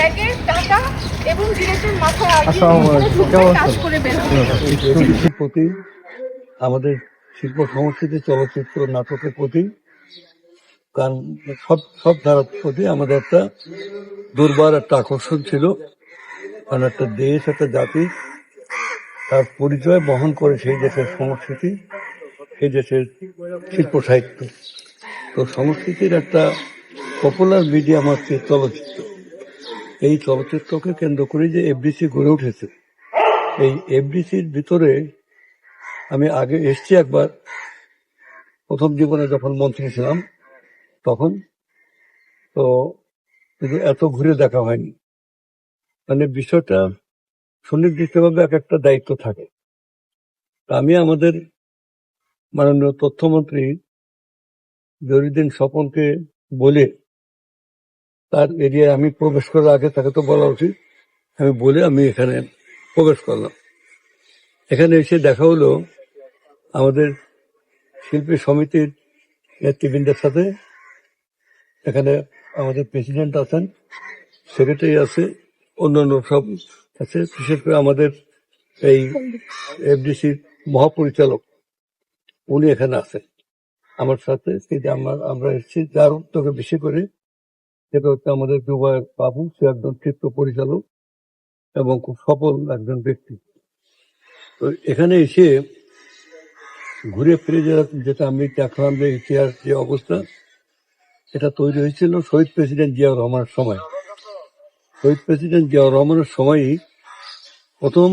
ব্যাগের টাকা এবং ডিরেক্টর মাথায় কাজ করে বের প্রতি আমাদের শিল্প সংস্কৃতি, চলচ্চিত্র, নাটকের প্রতি, গান, সব ধারার প্রতি আমাদের একটা দুর্বার একটা আকর্ষণ ছিল। কারণ একটা দেশ, একটা জাতি তার পরিচয় বহন করে সেই দেশের সংস্কৃতি, সেই দেশের শিল্প সাহিত্য। তো সংস্কৃতির একটা পপুলার মিডিয়াম হচ্ছে চলচ্চিত্র। এই চলচ্চিত্রকে কেন্দ্র করে যে এফডিসি গড়ে উঠেছে, এই এফডিসির ভিতরে আমি আগে এসছি একবার, প্রথম জীবনে যখন মন্ত্রী ছিলাম তখন। তো কিন্তু এত ঘুরে দেখা হয়নি। মানে বিষয়টা সুনির্দিষ্টভাবে এক একটা দায়িত্ব থাকে। আমি আমাদের মাননীয় তথ্যমন্ত্রী জহিরুদ্দিন স্বপনকে বলে, তার এরিয়ায় আমি প্রবেশ করার আগে তাকে তো বলা উচিত, আমি বলে আমি এখানে প্রবেশ করলাম। এখানে এসে দেখা হলো আমাদের শিল্পী সমিতির নেতৃবৃন্দের সাথে। এখানে আমাদের প্রেসিডেন্ট আছেন, সেক্রেটারি আছে, অন্যান্য সব আছে। বিশেষ করে আমাদের এই এফডিসির মহাপরিচালক উনি এখানে আছেন আমার সাথে। আমরা এসেছি যার উদ্যোগে বেশি করে, সেটা হচ্ছে আমাদের দুবাইয়ের বাবু, সে একজন চিত্র পরিচালক এবং খুব সফল একজন ব্যক্তি। তো এখানে এসে ঘুরে ফিরে যেটা আমি দেখলাম যে ইতিহাস যে অবস্থা, এটা তৈরি হয়েছিল শহীদ প্রেসিডেন্ট জিয়াউর রহমানের সময়। শহীদ প্রেসিডেন্ট জিয়াউর রহমানের সময়ই প্রথম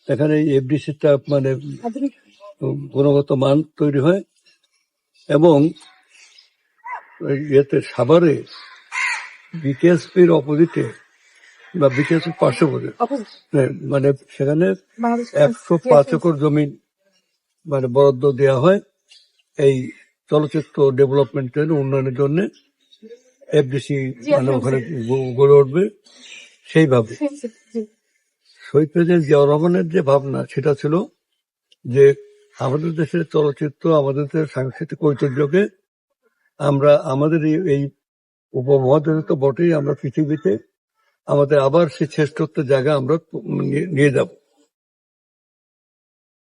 এখানে এফডিসিটা মানে গুণগত মান তৈরি হয়। এবং ইয়েতে সাভারে বিকেএসপির অপোজিটে বা বিকেএসপির পার্শ্ববর্তী মানে সেখানে 105 একর জমি মানে বরাদ্দ দেওয়া হয় এই চলচ্চিত্র ডেভেলপমেন্টের উন্নয়নের জন্য। এফডিসি মানে ওখানে গড়ে উঠবে সেইভাবে। শহীদ প্রেসিডেন্ট জিয়াউর রহমানের যে ভাবনা, সেটা ছিল যে আমাদের দেশের চলচ্চিত্র, আমাদের দেশের সাংস্কৃতিক ঐতিহ্যকে আমরা আমাদের এই উপমহাদেশে তো বটেই, আমরা পৃথিবীতে আমাদের আবার সেই শ্রেষ্ঠত্বের জায়গা আমরা নিয়ে যাব।